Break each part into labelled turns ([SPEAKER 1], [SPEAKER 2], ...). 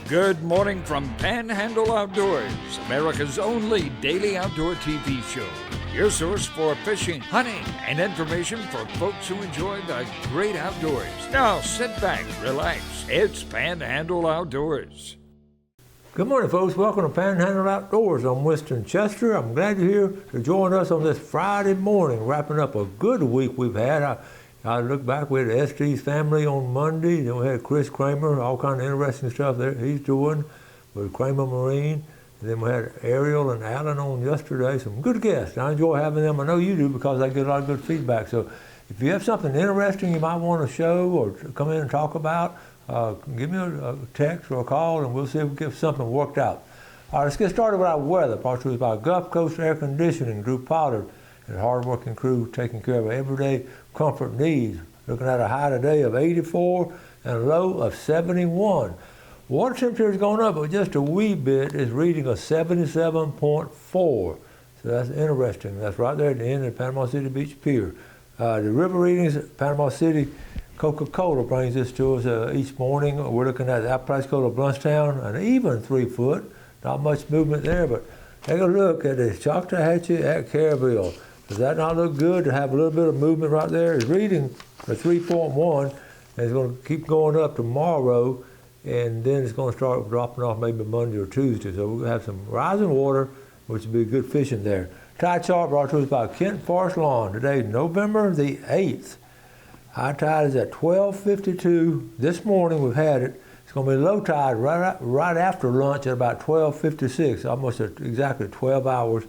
[SPEAKER 1] Good morning from Panhandle Outdoors, America's only daily outdoor TV show. Your source for fishing, hunting, and information for folks who enjoy the great outdoors. Now sit back, relax. It's Panhandle Outdoors.
[SPEAKER 2] Good morning, folks. Welcome to Panhandle Outdoors. I'm Winston Chester. I'm glad you're here to join us on this Friday morning, wrapping up a good week we've had. I look back, we had Estes family on Monday, then we had Chris Kramer, all kind of interesting stuff there he's doing with Kramer Marine. And then we had Ariel and Alan on yesterday, some good guests. I enjoy having them. I know you do because I get a lot of good feedback. So if you have something interesting you might want to show or come in and talk about, give me a text or a call and we'll see if we can get something worked out. All right, let's get started with our weather. Brought to us by Gulf Coast Air Conditioning, Drew Pollard, and a hard-working crew taking care of everyday comfort needs. Looking at a high today of 84 and a low of 71. Water temperature is going up, but just a wee bit. Is reading a 77.4. So that's interesting. That's right there at the end of the Panama City Beach Pier. The river readings, Panama City Coca-Cola brings this to us each morning. We're looking at the Apalachicola Bluntstown, an even 3 foot. Not much movement there, but take a look at the Choctawhatchee at Caryville. Does that not look good to have a little bit of movement right there? It's reading a 3.1, and it's going to keep going up tomorrow, and then it's going to start dropping off maybe Monday or Tuesday. So we're going to have some rising water, which will be good fishing there. Tide chart brought to us by Kent Forest Lawn. Today, November the 8th. High tide is at 12:52. This morning we've had it. It's going to be low tide right after lunch at about 12:56, almost at exactly 12 hours.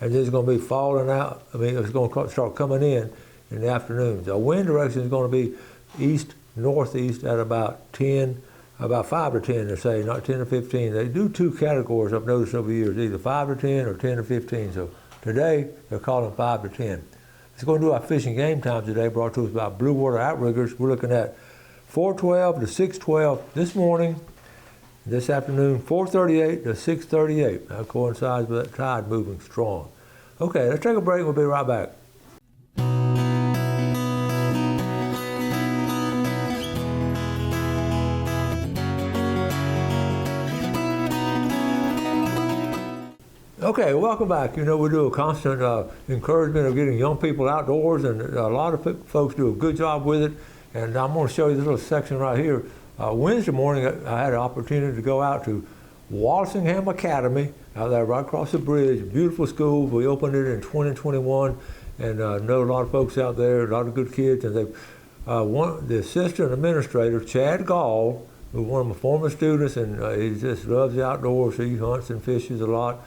[SPEAKER 2] And it's going to be falling out. I mean, it's going to start coming in the afternoon. The wind direction is going to be east-northeast at about 5 to 10, they say, not 10 to 15. They do two categories I've noticed over the years, either 5 to 10 or 10 to 15. So today, they're calling 5 to 10. Let's go and do our fishing game times today, brought to us by Blue Water Outriggers. We're looking at 4:12 to 6:12 this morning. This afternoon, 4:38 to 6:38. That coincides with that tide moving strong. Okay, let's take a break. We'll be right back. Okay, welcome back. You know, we do a constant encouragement of getting young people outdoors, and a lot of folks do a good job with it. And I'm going to show you this little section right here. Wednesday morning, I had an opportunity to go out to Wallingham Academy, out there right across the bridge. Beautiful school. We opened it in 2021, and know a lot of folks out there, a lot of good kids. And the assistant administrator, Chad Gall, who's one of my former students, and he just loves the outdoors. He hunts and fishes a lot.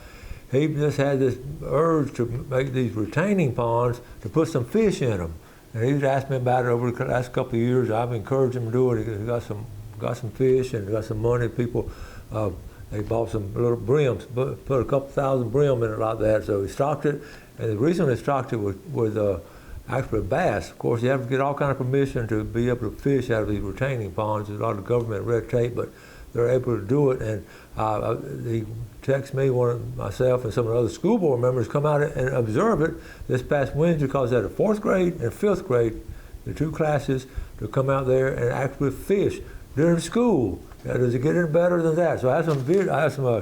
[SPEAKER 2] He just had this urge to make these retaining ponds to put some fish in them. And he's asked me about it over the last couple of years. I've encouraged him to do it. He got some fish and got some money. People, they bought some little brims, put a couple thousand brim in it like that. So he stocked it, and the reason he stocked it was actually bass. Of course, you have to get all kind of permission to be able to fish out of these retaining ponds. There's a lot of government red tape, but they're able to do it. And he texted me, myself and some of the other school board members come out and observe it this past Wednesday, because they had a 4th grade and 5th grade, the two classes, to come out there and actually fish during school. Does it get any better than that? So I have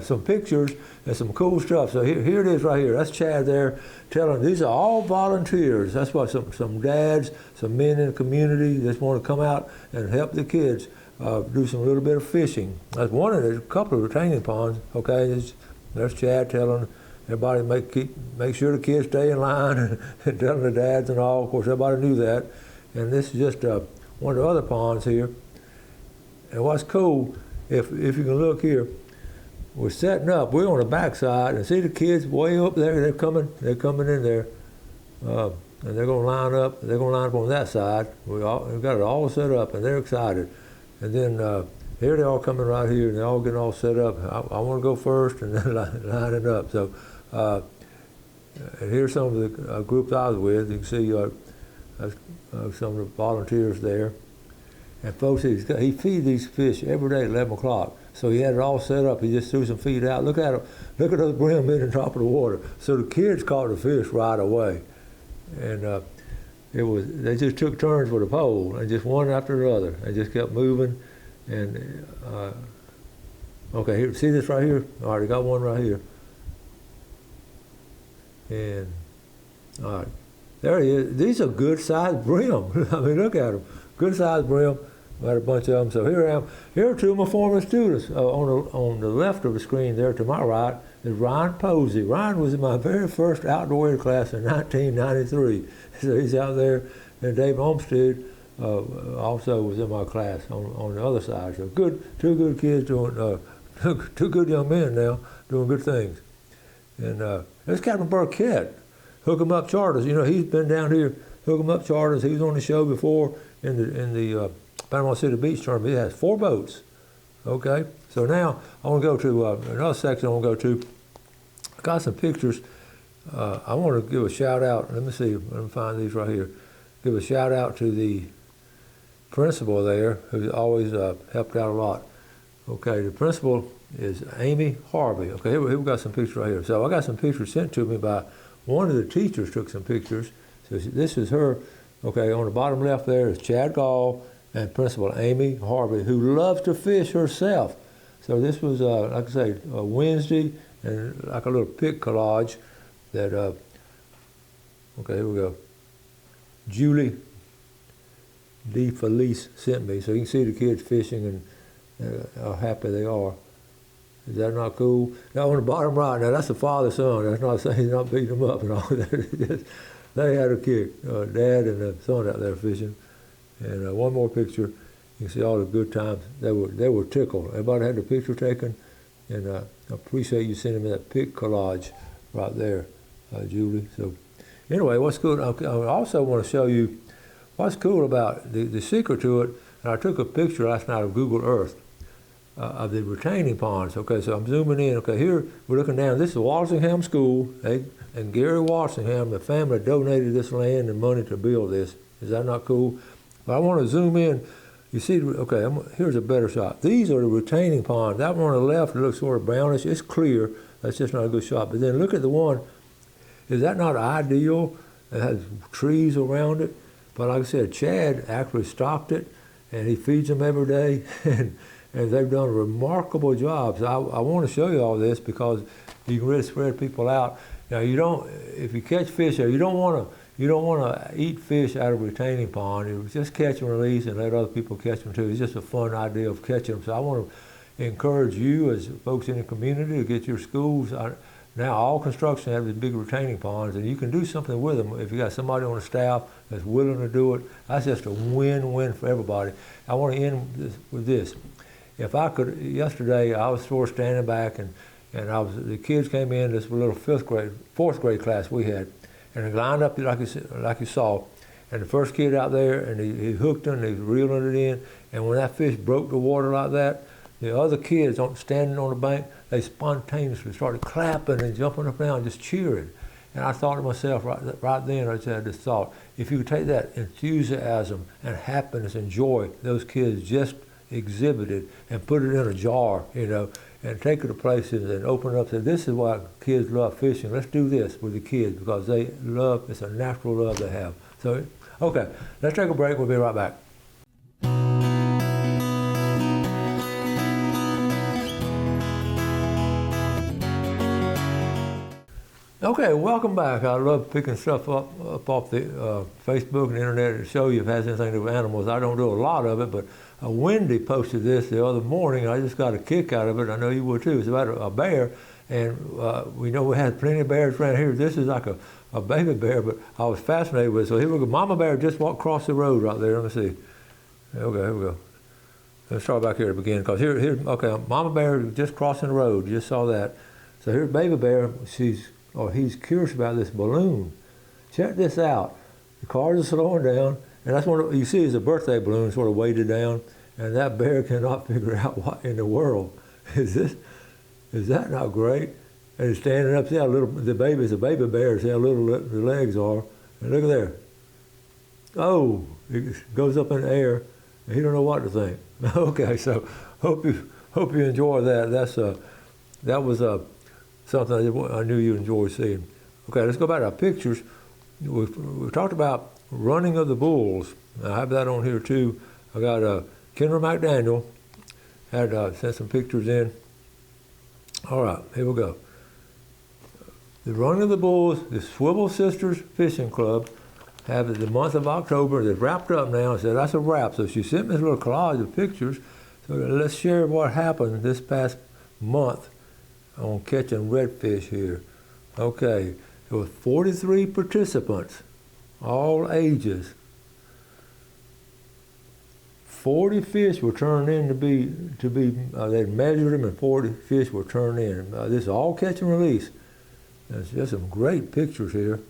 [SPEAKER 2] some pictures and some cool stuff. So here it is right here. That's Chad there telling these are all volunteers. That's what some dads, some men in the community just want to come out and help the kids do some little bit of fishing. That's one of the couple of retaining ponds. Okay, there's Chad telling everybody make sure the kids stay in line and telling the dads and all. Of course, everybody knew that. And this is just one of the other ponds here. And what's cool, if you can look here, we're setting up. We're on the backside, and see the kids way up there. They're coming in there, and they're going to line up. They're going to line up on that side. We've got it all set up, and they're excited. And then here they're all coming right here, and they're all getting all set up. I want to go first, and then line it up. So, and here's some of the groups I was with. You can see some of the volunteers there. And folks, he feeds these fish every day at 11 o'clock. So he had it all set up. He just threw some feed out. Look at them. Look at those brim in the top of the water. So the kids caught the fish right away. And they just took turns with a pole, and just one after the other. They just kept moving. And Okay, here, see this right here? I already got one right here. And, all right, there he is. These are good-sized brim. I mean, look at them. Good-sized brim. Got a bunch of them. So here I am. Here are two of my former students. On the left of the screen there to my right is Ryan Posey. Ryan was in my very first outdoor air class in 1993. So he's out there. And Dave Olmstead also was in my class on the other side. So two good kids doing, two good young men now doing good things. And there's Captain Burkett, Hook 'em Up Charters. You know, he's been down here, Hook 'em Up Charters. He was on the show before in the Panama City Beach tournament. He has 4 boats. Okay, so now I want to go to another section. I want to go to. I got some pictures. I want to give a shout out. Let me see. Let me find these right here. Give a shout out to the principal there, who's always helped out a lot. Okay, the principal is Amy Harvey. Okay, here we got some pictures right here. So I got some pictures sent to me by one of the teachers. Took some pictures. So this is her. Okay, on the bottom left there is Chad Gall and Principal Amy Harvey, who loves to fish herself. So this was, like I say, Wednesday, and like a little pic collage that, okay, here we go. Julie DeFelice sent me, so you can see the kids fishing and how happy they are. Is that not cool? Now on the bottom right, now that's the father-son. That's not saying he's not beating them up and all that. They had a kick, dad and the son out there fishing. And one more picture, you can see all the good times. They were tickled. Everybody had the picture taken, and I appreciate you sending me that pic collage right there, Julie. So anyway, what's cool, I also want to show you what's cool about the secret to it. And I took a picture last night of Google Earth of the retaining ponds. Okay, so I'm zooming in. Okay, here we're looking down. This is Wallingham School, and Gary Wallingham, the family donated this land and money to build this. Is that not cool? But I want to zoom in. You see, okay, here's a better shot. These are the retaining ponds. That one on the left, it looks sort of brownish. It's clear. That's just not a good shot. But then look at the one. Is that not ideal? It has trees around it. But like I said, Chad actually stocked it, and he feeds them every day, and they've done a remarkable job. So I want to show you all this because you can really spread people out. Now if you catch fish there, you don't want to eat fish out of a retaining pond. You just catch and release and let other people catch them too. It's just a fun idea of catching them. So I want to encourage you as folks in the community to get your schools. Now all construction have these big retaining ponds, and you can do something with them if you got somebody on the staff that's willing to do it. That's just a win-win for everybody. I want to end with this. If I could, yesterday I was sort of standing back, and the kids came in, this little fourth grade class we had, and they lined up like you saw, and the first kid out there, and he hooked it, and he was reeling it in, and when that fish broke the water like that, the other kids standing on the bank, they spontaneously started clapping and jumping up and down, just cheering. And I thought to myself right then, I just had this thought, if you could take that enthusiasm and happiness and joy those kids just exhibited and put it in a jar, and take it to places and open it up and say, this is why kids love fishing. Let's do this with the kids because it's a natural love they have. So, okay, let's take a break. We'll be right back. Okay, welcome back. I love picking stuff up off the Facebook and internet to show you if it has anything to do with animals. I don't do a lot of it, but Wendy posted this the other morning. I just got a kick out of it. I know you would too. It's about a bear, and we know we have plenty of bears around here. This is like a baby bear, but I was fascinated with it. So here we go. Mama bear just walked across the road right there. Let me see. Okay, here we go. Let's start back here to begin, because here, okay, Mama bear just crossing the road. You just saw that. So here's baby bear. He's curious about this balloon. Check this out. The cars are slowing down, and that's what you see is a birthday balloon sort of weighted down, and that bear cannot figure out what in the world is that not great? And he's standing up, see how little the baby bear, see how little the legs are, and look at there. Oh, it goes up in the air, and he don't know what to think. Okay, so hope you enjoy that. That was something I knew you'd enjoy seeing. Okay, let's go back to our pictures. We talked about running of the bulls. I have that on here too. I got Kendra McDaniel had sent some pictures in All right, here we go. The Running of the Bulls, the Swivel Sisters Fishing Club, have it the month of October. They've wrapped up now. So that's a wrap. So she sent me this little collage of pictures. So let's share what happened this past month on catching redfish here. Okay, there were 43 participants, all ages. 40 fish were turned in to be they measured them and 40 fish were turned in. This is all catch and release. There's just some great pictures here.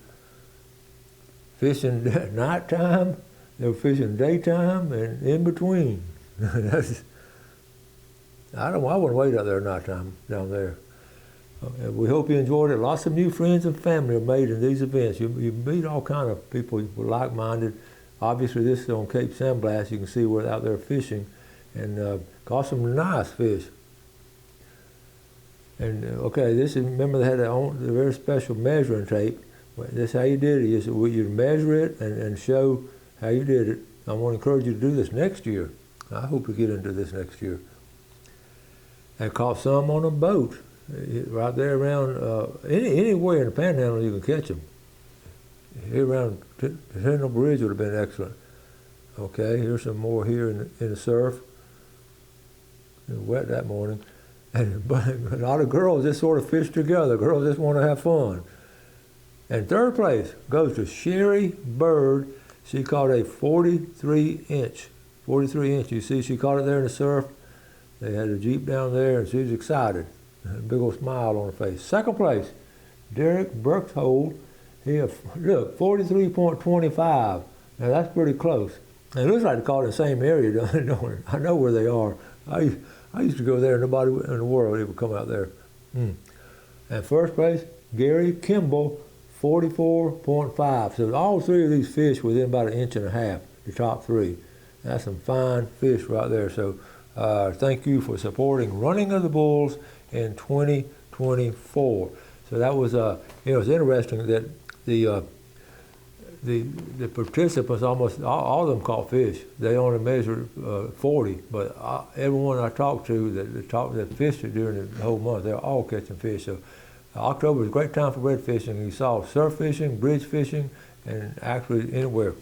[SPEAKER 2] Fishing at nighttime, they were fishing daytime and in between. I wouldn't wait out there at nighttime down there. We hope you enjoyed it. Lots of new friends and family are made in these events. You meet all kind of people who are like-minded. Obviously, this is on Cape San Blas. You can see we're out there fishing and caught some nice fish. And okay, remember they had a very special measuring tape. This is how you did it. You measure it and show how you did it. I want to encourage you to do this next year. I hope we get into this next year. I caught some on a boat right there around anywhere in the Panhandle you can catch them. Here around Panhandle Bridge would have been excellent. Okay, here's some more here in the surf. It was wet that morning. But a lot of girls just sort of fish together. Girls just want to have fun. And third place goes to Sherry Bird. She caught a 43 inch. You see, she caught it there in the surf. They had a Jeep down there, and she was excited. A big old smile on her face. Second place, Derek Berkhold. He had, look, 43.25. Now that's pretty close. And it looks like they caught it in the same area, don't it? I know where they are. I used to go there, and nobody in the world would come out there. And first place, Gary Kimball, 44.5. So all three of these fish within about 1.5 inches, the top three. That's some fine fish right there. So thank you for supporting Running of the Bulls in 2024. So that was, it's interesting that the participants, almost all of them caught fish. They only measured 40, but everyone I talked to that fished during the whole month, they're all catching fish. So October is a great time for red fishing. You saw surf fishing, bridge fishing, and actually anywhere.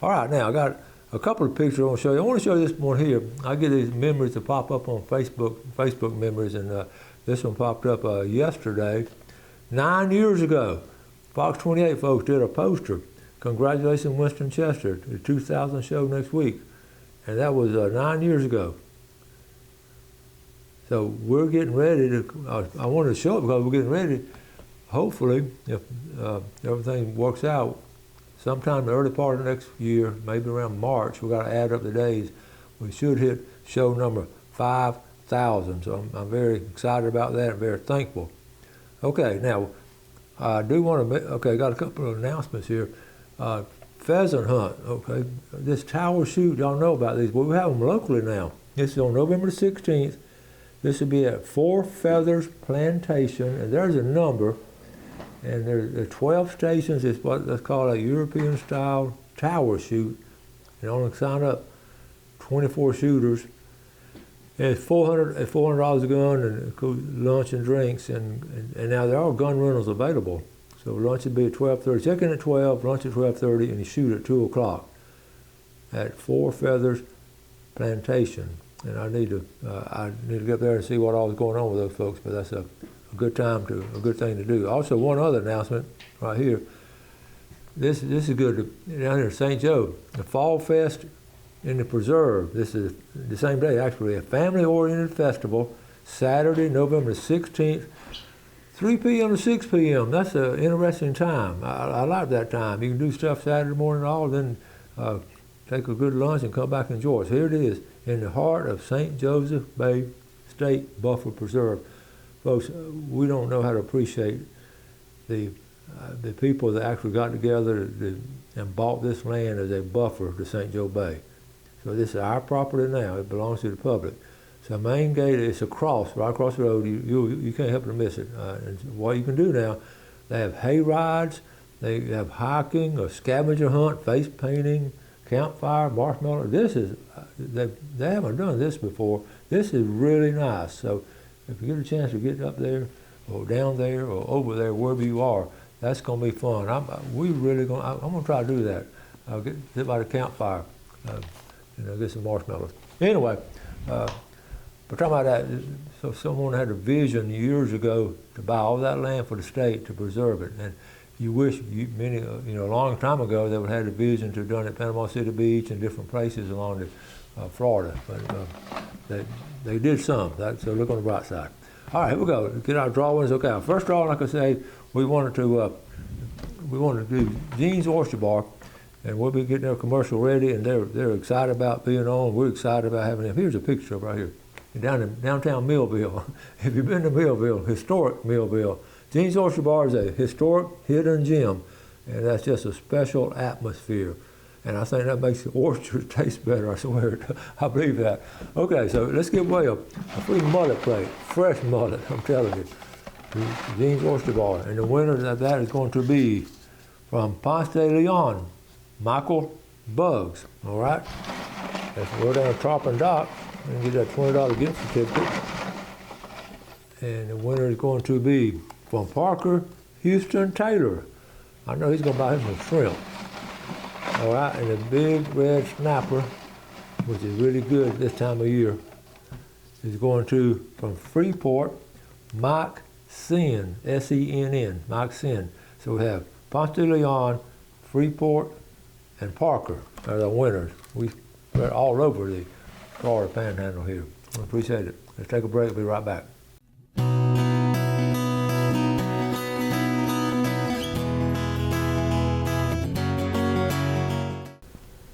[SPEAKER 2] All right, now I got a couple of pictures I want to show you. I want to show you this one here. I get these memories that pop up on Facebook memories, and this one popped up yesterday. 9 years ago, Fox 28 folks did a poster. Congratulations, Winston Chester, the 2000 show next week. And that was 9 years ago. So we're getting ready to, I wanted to show it because we're getting ready, hopefully, if everything works out, sometime in the early part of next year, maybe around March, we've got to add up the days, we should hit show number 5,000. So I'm very excited about that and very thankful. Okay, now, I do want to, got a couple of announcements here. Pheasant hunt, okay. This tower shoot, y'all know about these, but we have them locally now. This is on November the 16th. This will be at Four Feathers Plantation, and there's a number, and there's 12 stations. It's what that's called a European-style tower shoot. You only sign up 24 shooters. And it's $400 a gun, and lunch and drinks, and now there are gun rentals available. So lunch would be at 12:30. Check in at 12, lunch at 12:30, and you shoot at 2 o'clock at Four Feathers Plantation. And I need to get up there and see what all is going on with those folks. But that's a good thing to do. Also, one other announcement right here. This is good. Down here in St. Joe, the Fall Fest in the Preserve. This is the same day, actually, a family-oriented festival, Saturday, November 16th. 3 p.m. to 6 p.m. That's an interesting time. I like that time. You can do stuff Saturday morning all, then take a good lunch and come back and enjoy it. So here it is, in the heart of St. Joseph Bay State Buffer Preserve. Folks, we don't know how to appreciate the people that actually got together and bought this land as a buffer to St. Joe Bay. So this is our property now. It belongs to the public. So main gate, it's right across the road. You can't help but miss it. And what you can do now, they have hay rides, they have hiking, a scavenger hunt, face painting, campfire, marshmallow. This is, they haven't done this before. This is really nice. So if you get a chance to get up there, or down there, or over there, wherever you are, that's going to be fun. I'm going to try to do that. I'll sit by the campfire, get some marshmallows. Anyway, but talking about that, so someone had a vision years ago to buy all that land for the state to preserve it, and you wish a long time ago they would have had a vision to have done it at Panama City Beach and different places along the Florida, but they did some. So look on the bright side. All right, here we go. Get our drawings. Okay, our first drawing, like I say, we wanted to do Gene's Oyster Bar, and we'll be getting their commercial ready, and they're excited about being on. We're excited about having them. Here's a picture right here, down in downtown Millville. If you've been to Millville, historic Millville, Gene's Oyster Bar is a historic hidden gem, and that's just a special atmosphere. And I think that makes the oysters taste better, I swear. I believe that. Okay, so let's give away a free mullet plate, fresh mullet, I'm telling you. Gene's Oyster Bar. And the winner of that is going to be from Ponce de Leon, Michael Buggs, all right? Let's go down to Tarpon Dock and get that $20 gift certificate. And the winner is going to be from Parker Houston Taylor. I know he's going to buy him some shrimp. All right, and the big red snapper, which is really good this time of year, is going to, from Freeport, Mike Senn, S-E-N-N, Mike Senn. So we have Ponce de Leon, Freeport, and Parker are the winners. We're all over the Florida Panhandle here. I appreciate it. Let's take a break. We'll be right back.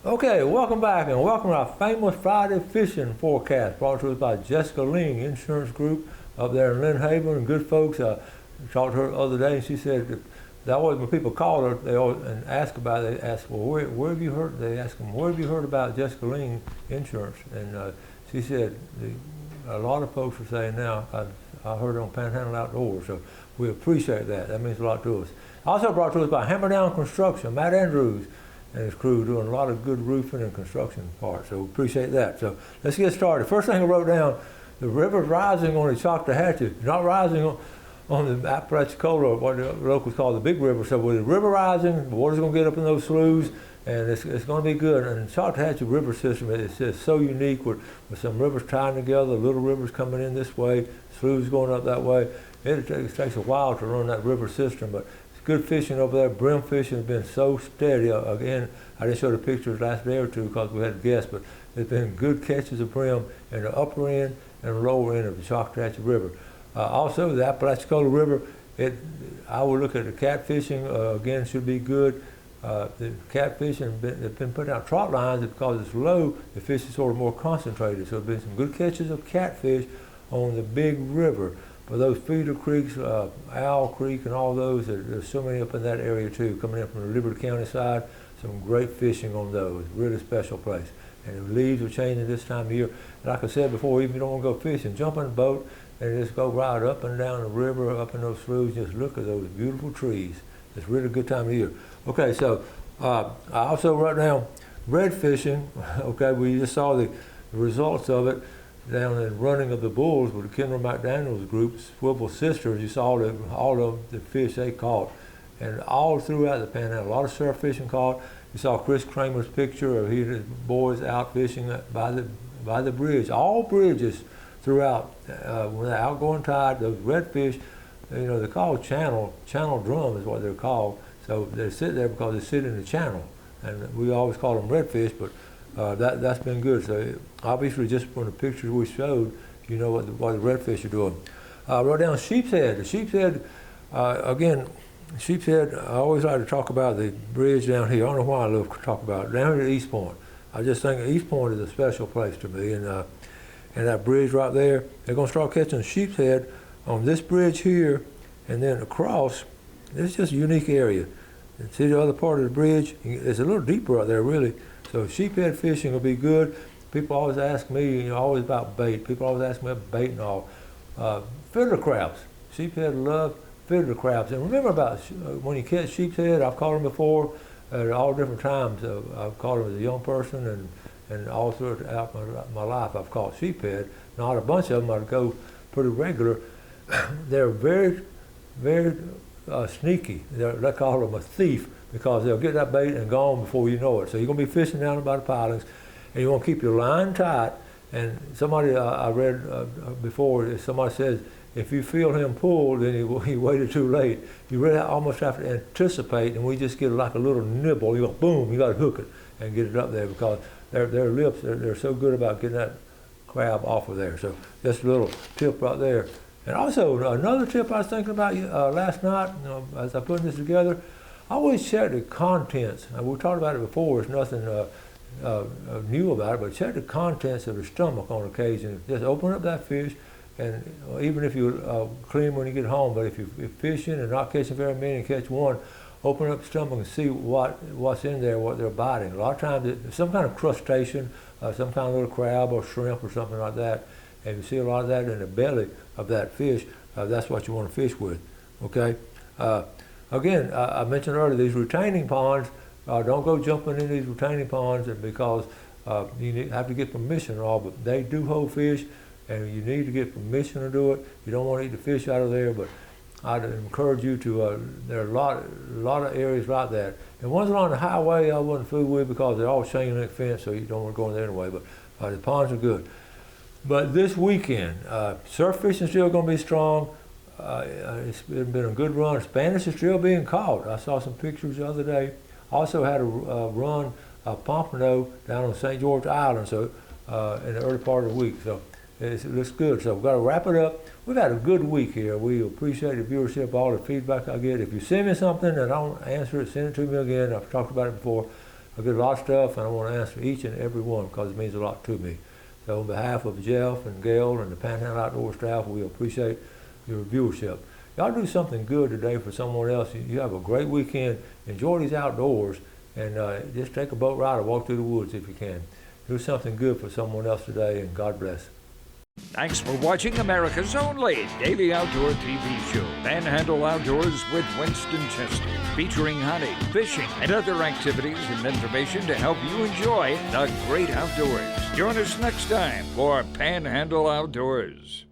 [SPEAKER 2] Okay, welcome back, and welcome to our famous Friday fishing forecast brought to us by Jessica Ling Insurance Group up there in Lynn Haven, and good folks. I talked to her the other day, and she said that always when people call her, they always and ask about it, they ask, well, where have you heard? They ask them, where have you heard about Jessica Ling Insurance? And she said a lot of folks are saying now, I heard it on Panhandle Outdoors, so we appreciate that. That means a lot to us. Also brought to us by Hammer Down Construction, Matt Andrews and his crew doing a lot of good roofing and construction parts, so we appreciate that. So let's get started. First thing I wrote down, the river's rising on the Choctawhatchee, not rising on the Apalachicola, or what the locals call the Big River. So with the river rising, the water's going to get up in those sloughs, and it's going to be good. And the Choctawhatchee River system is just so unique with some rivers tying together, little rivers coming in this way, sloughs going up that way. It takes a while to run that river system, but good fishing over there. Brim fishing has been so steady. Again, I didn't show the pictures last day or two because we had guests, but there's been good catches of brim in the upper end and lower end of the Choctawhatchee River. Also, the Apalachicola River, I would look at the catfishing, again, should be good. The catfishing, they've been putting out trot lines because it's low, the fish is sort of more concentrated. So there's been some good catches of catfish on the Big River. But those feeder creeks, Owl Creek and all those, there's so many up in that area too, coming in from the Liberty County side, some great fishing on those, really special place. And the leaves are changing this time of year. Like I said before, even if you don't want to go fishing, jump in a boat and just go right up and down the river, up in those sloughs, just look at those beautiful trees. It's really a good time of year. Okay, so I also wrote down red fishing. Okay, we just saw the results of it down in Running of the Bulls with the Kendall McDaniels group, Swivel Sisters. You saw all of the fish they caught, and all throughout the Panhandle, a lot of surf fishing caught. You saw Chris Kramer's picture of he and his boys out fishing by the bridge. All bridges throughout, when the outgoing tide, those redfish, they're called channel drum is what they're called. So they sit there because they sit in the channel, and we always call them redfish, but that's been good. So obviously, just from the pictures we showed, you know what the redfish are doing. I wrote down sheep's head. The sheep's head, again, sheep's head. I always like to talk about the bridge down here. I don't know why I love to talk about it. Down here at East Point. I just think East Point is a special place to me, and that bridge right there, they're going to start catching sheep's head on this bridge here, and then across. It's just a unique area. And see the other part of the bridge? It's a little deeper out there, really. So sheephead fishing will be good. People always ask me, always about bait. People always ask me about bait and all. Fiddler crabs. Sheephead love fiddler crabs. And remember about when you catch sheephead, I've caught them before at all different times. I've caught them as a young person and all throughout my life I've caught sheephead. Not a bunch of them. I'd go pretty regular, they're very, very sneaky. They call them a thief because they'll get that bait and gone before you know it. So you're going to be fishing down by the pilings, and you want to keep your line tight. And somebody I read before, somebody says, if you feel him pull, then he waited too late. You really almost have to anticipate, and we just get like a little nibble. You go, boom, you got to hook it and get it up there because their lips, they're so good about getting that crab off of there. So just a little tip right there. And also another tip I was thinking about last night, as I put this together, I always check the contents. We talked about it before. There's nothing new about it, but check the contents of the stomach on occasion. Just open up that fish, and even if you clean when you get home, but if you're fishing and not catching very many and catch one, open up the stomach and see what's in there, what they're biting. A lot of times it's some kind of crustacean, some kind of little crab or shrimp or something like that. And you see a lot of that in the belly of that fish, that's what you want to fish with, okay? Again, I mentioned earlier, these retaining ponds, don't go jumping in these retaining ponds because you have to get permission and all, but they do hold fish, and you need to get permission to do it. You don't want to eat the fish out of there, but I'd encourage you to, there are a lot of areas like that. And ones along the highway I wouldn't fool with because they're all chain link fence, so you don't want to go in there anyway, but the ponds are good. But this weekend, surf fishing is still going to be strong. It's been a good run. Spanish is still being caught. I saw some pictures the other day. Also had a run pompano down on St. George Island, so in the early part of the week. So it looks good. So we've got to wrap it up. We've had a good week here. We appreciate the viewership, all the feedback I get. If you send me something and I don't answer it, send it to me again. I've talked about it before. I get a lot of stuff, and I want to answer each and every one because it means a lot to me. So on behalf of Jeff and Gail and the Panhandle Outdoor staff, we appreciate your viewership. Y'all do something good today for someone else. You have a great weekend. Enjoy these outdoors, and just take a boat ride or walk through the woods if you can. Do something good for someone else today, and God bless.
[SPEAKER 1] Thanks for watching America's only daily outdoor TV show, Panhandle Outdoors with Winston Chester, featuring hunting, fishing, and other activities and information to help you enjoy the great outdoors. Join us next time for Panhandle Outdoors.